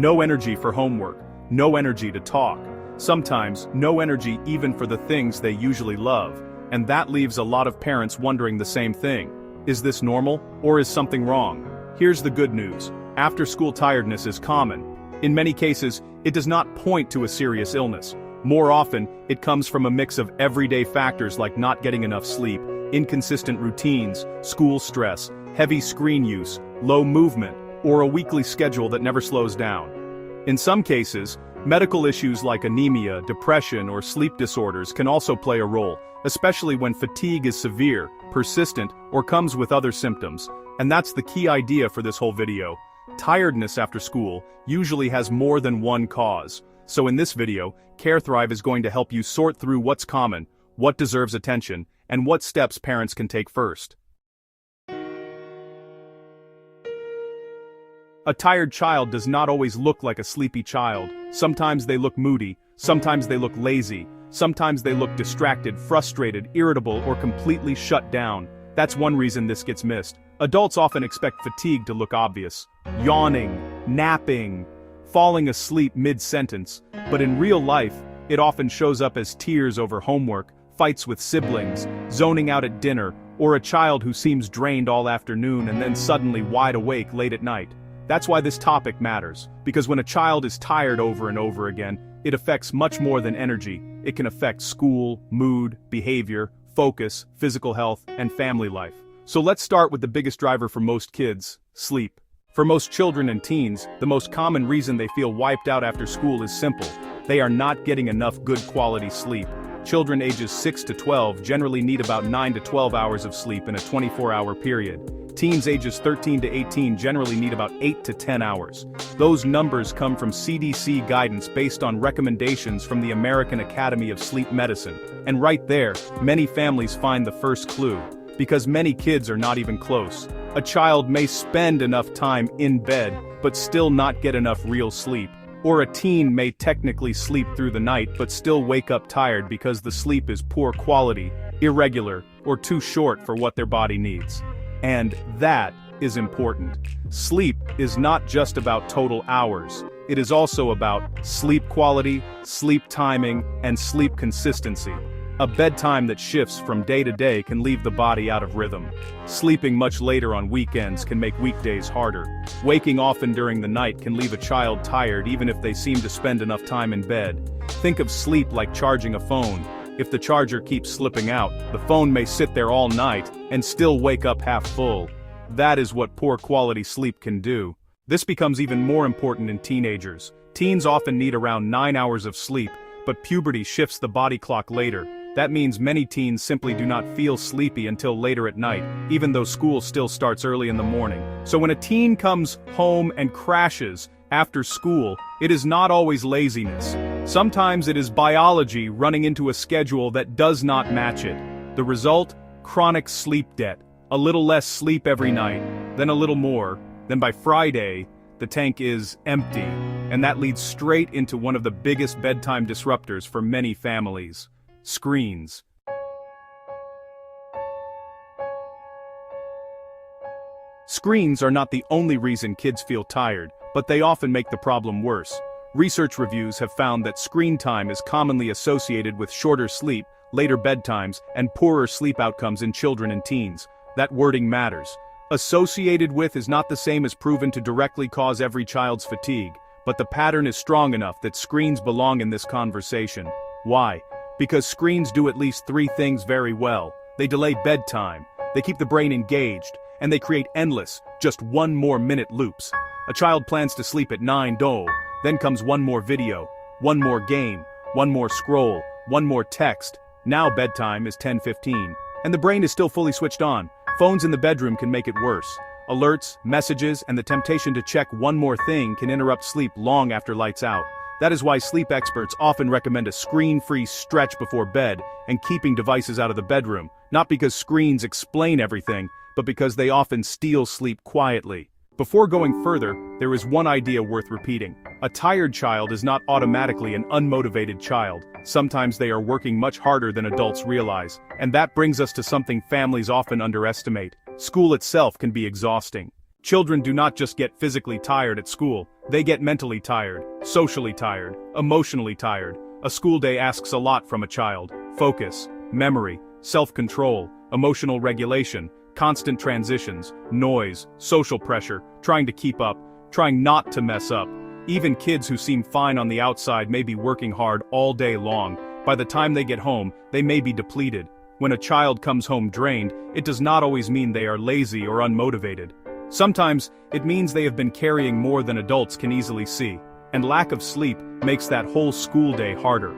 No energy for homework, no energy to talk. Sometimes, no energy even for the things they usually love. And that leaves a lot of parents wondering the same thing. Is this normal, or is something wrong? Here's the good news. After-school tiredness is common. In many cases, it does not point to a serious illness. More often, it comes from a mix of everyday factors like not getting enough sleep, inconsistent routines, school stress, heavy screen use, low movement, or a weekly schedule that never slows down. In some cases, medical issues like anemia, depression, or sleep disorders can also play a role, especially when fatigue is severe, persistent, or comes with other symptoms. And that's the key idea for this whole video. Tiredness after school usually has more than one cause. So in this video, CareThrive is going to help you sort through what's common, what deserves attention, and what steps parents can take first. A tired child does not always look like a sleepy child. Sometimes they look moody, sometimes they look lazy, sometimes they look distracted, frustrated, irritable, or completely shut down. That's one reason this gets missed. Adults often expect fatigue to look obvious. Yawning, napping, falling asleep mid-sentence, but in real life, it often shows up as tears over homework, fights with siblings, zoning out at dinner, or a child who seems drained all afternoon and then suddenly wide awake late at night. That's why this topic matters, because when a child is tired over and over again, it affects much more than energy. It can affect school, mood, behavior, focus, physical health, and family life. So let's start with the biggest driver for most kids: sleep. For most children and teens, the most common reason they feel wiped out after school is simple. They are not getting enough good quality sleep. Children ages 6 to 12 generally need about 9 to 12 hours of sleep in a 24-hour period. Teens ages 13 to 18 generally need about 8 to 10 hours. Those numbers come from CDC guidance based on recommendations from the American Academy of Sleep Medicine. And right there, many families find the first clue. Because many kids are not even close. A child may spend enough time in bed, but still not get enough real sleep. Or a teen may technically sleep through the night but still wake up tired because the sleep is poor quality, irregular, or too short for what their body needs. And that is important. Sleep is not just about total hours. It is also about sleep quality, sleep timing, and sleep consistency. A bedtime that shifts from day to day can leave the body out of rhythm. Sleeping much later on weekends can make weekdays harder. Waking often during the night can leave a child tired even if they seem to spend enough time in bed. Think of sleep like charging a phone. If the charger keeps slipping out, the phone may sit there all night and still wake up half full. That is what poor quality sleep can do. This becomes even more important in teenagers. Teens often need around 9 hours of sleep, but puberty shifts the body clock later. That means many teens simply do not feel sleepy until later at night, even though school still starts early in the morning. So when a teen comes home and crashes after school, it is not always laziness. Sometimes it is biology running into a schedule that does not match it. The result? Chronic sleep debt. A little less sleep every night, then a little more, then by Friday, the tank is empty. And that leads straight into one of the biggest bedtime disruptors for many families. Screens. Screens are not the only reason kids feel tired, but they often make the problem worse. Research reviews have found that screen time is commonly associated with shorter sleep, later bedtimes, and poorer sleep outcomes in children and teens. That wording matters. Associated with is not the same as proven to directly cause every child's fatigue, but the pattern is strong enough that screens belong in this conversation. Why? Because screens do at least 3 things very well. They delay bedtime, they keep the brain engaged, and they create endless, just 1 more minute loops. A child plans to sleep at 9 do, then comes 1 more video, 1 more game, 1 more scroll, 1 more text. Now bedtime is 10:15, and the brain is still fully switched on. Phones in the bedroom can make it worse. Alerts, messages, and the temptation to check 1 more thing can interrupt sleep long after lights out. That is why sleep experts often recommend a screen-free stretch before bed and keeping devices out of the bedroom, not because screens explain everything, but because they often steal sleep quietly. Before going further, there is one idea worth repeating. A tired child is not automatically an unmotivated child. Sometimes they are working much harder than adults realize. And that brings us to something families often underestimate. School itself can be exhausting. Children do not just get physically tired at school, They get mentally tired, socially tired, emotionally tired. A school day asks a lot from a child: focus, memory, self-control, emotional regulation, constant transitions, noise, social pressure, trying to keep up, trying not to mess up. Even kids who seem fine on the outside may be working hard all day long. By the time they get home, they may be depleted. When a child comes home drained, it does not always mean they are lazy or unmotivated. Sometimes, it means they have been carrying more than adults can easily see, and lack of sleep makes that whole school day harder.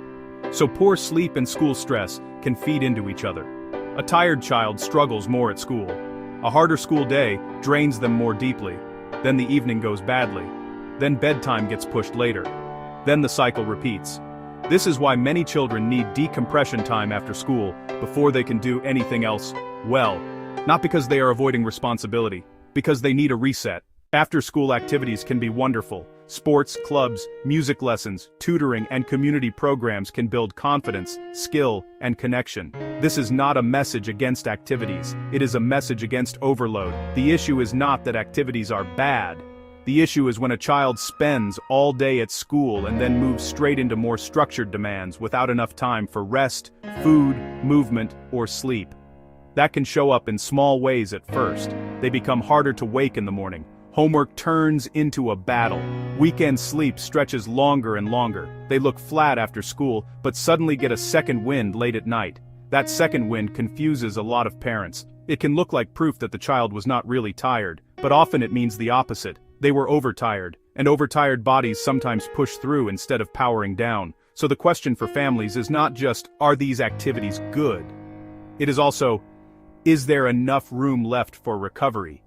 So poor sleep and school stress can feed into each other. A tired child struggles more at school. A harder school day drains them more deeply. Then the evening goes badly. Then bedtime gets pushed later. Then the cycle repeats. This is why many children need decompression time after school before they can do anything else well. Not because they are avoiding responsibility, because they need a reset. After-school activities can be wonderful. Sports, clubs, music lessons, tutoring, and community programs can build confidence, skill, and connection. This is not a message against activities. It is a message against overload. The issue is not that activities are bad. The issue is when a child spends all day at school and then moves straight into more structured demands without enough time for rest, food, movement, or sleep. That can show up in small ways at first. They become harder to wake in the morning. Homework turns into a battle. Weekend sleep stretches longer and longer. They look flat after school, but suddenly get a second wind late at night. That second wind confuses a lot of parents. It can look like proof that the child was not really tired, but often it means the opposite. They were overtired, and overtired bodies sometimes push through instead of powering down. So the question for families is not just, are these activities good? It is also, is there enough room left for recovery?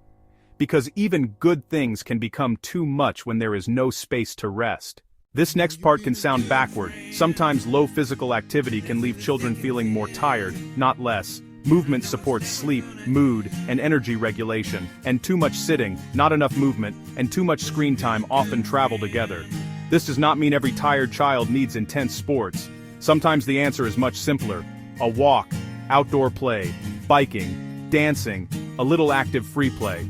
Because even good things can become too much when there is no space to rest. This next part can sound backward. Sometimes low physical activity can leave children feeling more tired, not less. Movement supports sleep, mood, and energy regulation, and too much sitting, not enough movement, and too much screen time often travel together. This does not mean every tired child needs intense sports. Sometimes the answer is much simpler. A walk, outdoor play, biking, dancing, a little active free play.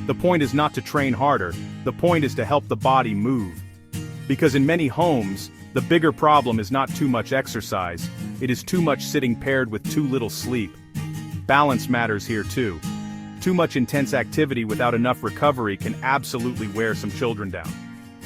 The point is not to train harder, the point is to help the body move. Because in many homes, the bigger problem is not too much exercise, it is too much sitting paired with too little sleep. Balance matters here too. Too much intense activity without enough recovery can absolutely wear some children down.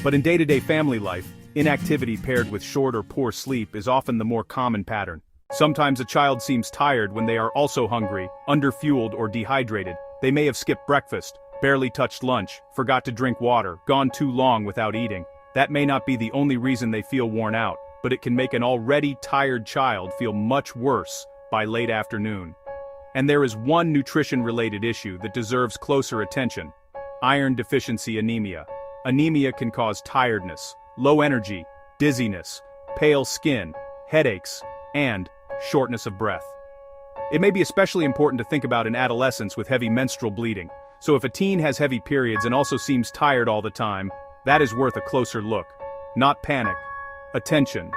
But in day-to-day family life, inactivity paired with short or poor sleep is often the more common pattern. Sometimes a child seems tired when they are also hungry, underfueled, or dehydrated. They may have skipped breakfast, barely touched lunch, forgot to drink water, gone too long without eating. That may not be the only reason they feel worn out, but it can make an already tired child feel much worse by late afternoon. And there is one nutrition-related issue that deserves closer attention: iron deficiency anemia. Anemia can cause tiredness, low energy, dizziness, pale skin, headaches, and shortness of breath. It may be especially important to think about in adolescents with heavy menstrual bleeding. So if a teen has heavy periods and also seems tired all the time, that is worth a closer look. Not panic. Attention.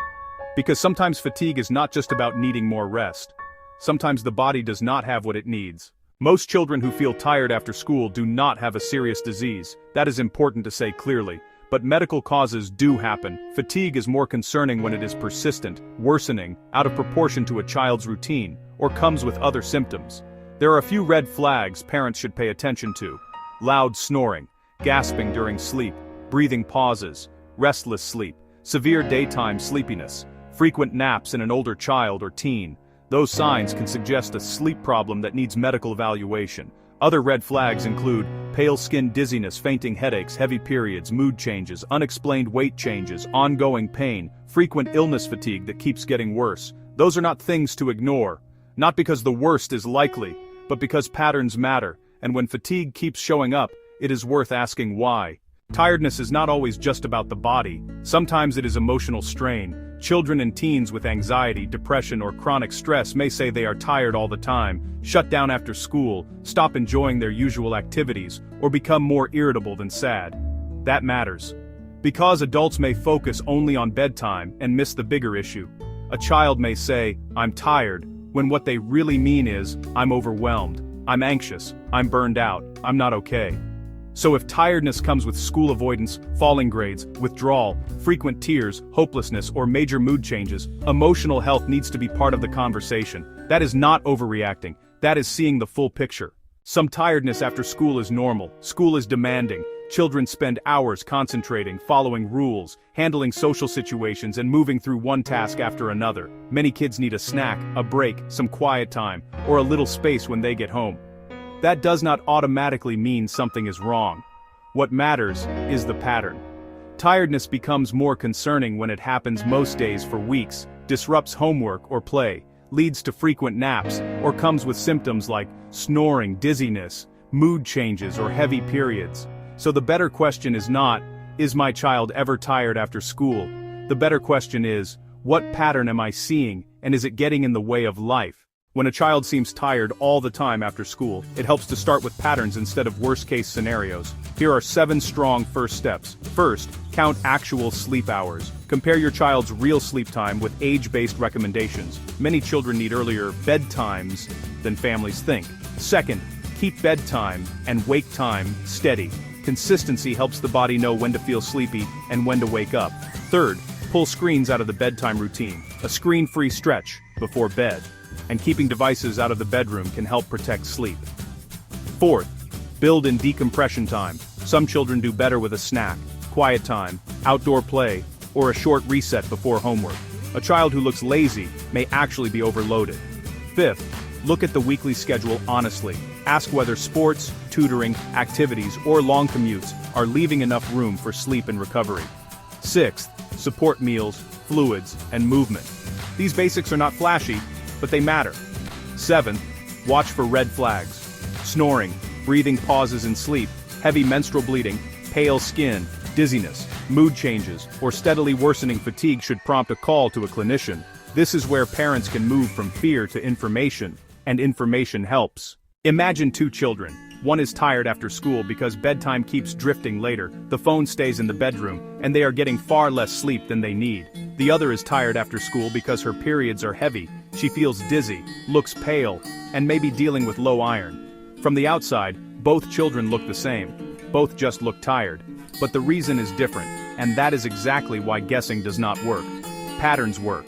Because sometimes fatigue is not just about needing more rest. Sometimes the body does not have what it needs. Most children who feel tired after school do not have a serious disease. That is important to say clearly. But medical causes do happen. Fatigue is more concerning when it is persistent, worsening, out of proportion to a child's routine, or comes with other symptoms. There are a few red flags parents should pay attention to: loud snoring, gasping during sleep, breathing pauses, restless sleep, severe daytime sleepiness, frequent naps in an older child or teen. Those signs can suggest a sleep problem that needs medical evaluation. Other red flags include pale skin, dizziness, fainting headaches, heavy periods, mood changes, unexplained weight changes, ongoing pain, frequent illness fatigue that keeps getting worse. Those are not things to ignore. Not because the worst is likely, but because patterns matter, and when fatigue keeps showing up, it is worth asking why. Tiredness is not always just about the body. Sometimes it is emotional strain. Children and teens with anxiety, depression, or chronic stress may say they are tired all the time, shut down after school, stop enjoying their usual activities, or become more irritable than sad. That matters. Because adults may focus only on bedtime and miss the bigger issue. A child may say, "I'm tired," when what they really mean is, "I'm overwhelmed, I'm anxious, I'm burned out, I'm not okay." So if tiredness comes with school avoidance, falling grades, withdrawal, frequent tears, hopelessness, or major mood changes, emotional health needs to be part of the conversation. That is not overreacting, that is seeing the full picture. Some tiredness after school is normal, school is demanding, children spend hours concentrating, following rules, handling social situations and moving through one task after another. Many kids need a snack, a break, some quiet time, or a little space when they get home. That does not automatically mean something is wrong. What matters is the pattern. Tiredness becomes more concerning when it happens most days for weeks, disrupts homework or play, leads to frequent naps, or comes with symptoms like snoring, dizziness, mood changes, or heavy periods. So the better question is not, is my child ever tired after school? The better question is, what pattern am I seeing, and is it getting in the way of life? When a child seems tired all the time after school, it helps to start with patterns instead of worst-case scenarios. Here are 7 strong first steps. First, count actual sleep hours. Compare your child's real sleep time with age-based recommendations. Many children need earlier bedtimes than families think. Second, keep bedtime and wake time steady. Consistency helps the body know when to feel sleepy and when to wake up. Third, pull screens out of the bedtime routine. A screen-free stretch before bed. And keeping devices out of the bedroom can help protect sleep. Fourth, build in decompression time. Some children do better with a snack, quiet time, outdoor play, or a short reset before homework. A child who looks lazy may actually be overloaded. Fifth, look at the weekly schedule honestly. Ask whether sports, tutoring, activities, or long commutes are leaving enough room for sleep and recovery. Sixth, support meals, fluids, and movement. These basics are not flashy, but they matter. Seventh, watch for red flags. Snoring, breathing pauses in sleep, heavy menstrual bleeding, pale skin, dizziness, mood changes, or steadily worsening fatigue should prompt a call to a clinician. This is where parents can move from fear to information, and information helps. Imagine 2 children. One is tired after school because bedtime keeps drifting later, the phone stays in the bedroom, and they are getting far less sleep than they need. The other is tired after school because her periods are heavy, she feels dizzy, looks pale, and may be dealing with low iron. From the outside, both children look the same. Both just look tired. But the reason is different, and that is exactly why guessing does not work. Patterns work.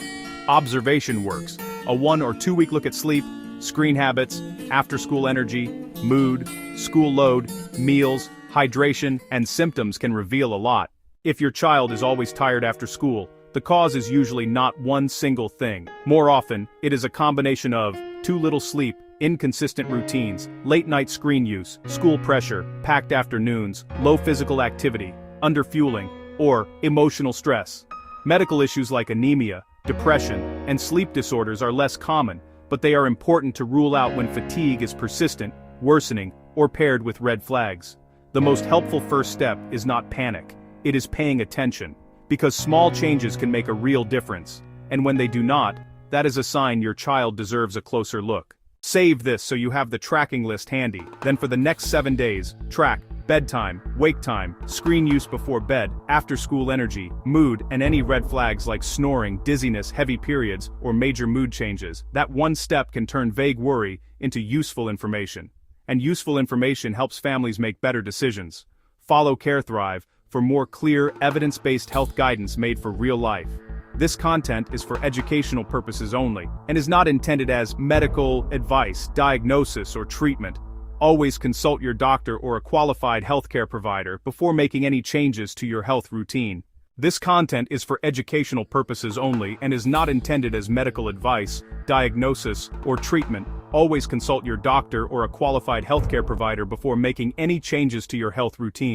Observation works. A 1 or 2 week look at sleep, screen habits, after-school energy, mood, school load, meals, hydration, and symptoms can reveal a lot. If your child is always tired after school, the cause is usually not one single thing. More often, it is a combination of too little sleep, inconsistent routines, late-night screen use, school pressure, packed afternoons, low physical activity, underfueling, or emotional stress. Medical issues like anemia, depression, and sleep disorders are less common, but they are important to rule out when fatigue is persistent, worsening, or paired with red flags. The most helpful first step is not panic. It is paying attention. Because small changes can make a real difference. And when they do not, that is a sign your child deserves a closer look. Save this so you have the tracking list handy. Then for the next 7 days, track bedtime, wake time, screen use before bed, after-school energy, mood, and any red flags like snoring, dizziness, heavy periods, or major mood changes. That one step can turn vague worry into useful information. And useful information helps families make better decisions. Follow CareThrive for more clear, evidence-based health guidance made for real life. This content is for educational purposes only, and is not intended as medical advice, diagnosis, or treatment. Always consult your doctor or a qualified healthcare provider before making any changes to your health routine. This content is for educational purposes only and is not intended as medical advice, diagnosis, or treatment. Always consult your doctor or a qualified healthcare provider before making any changes to your health routine.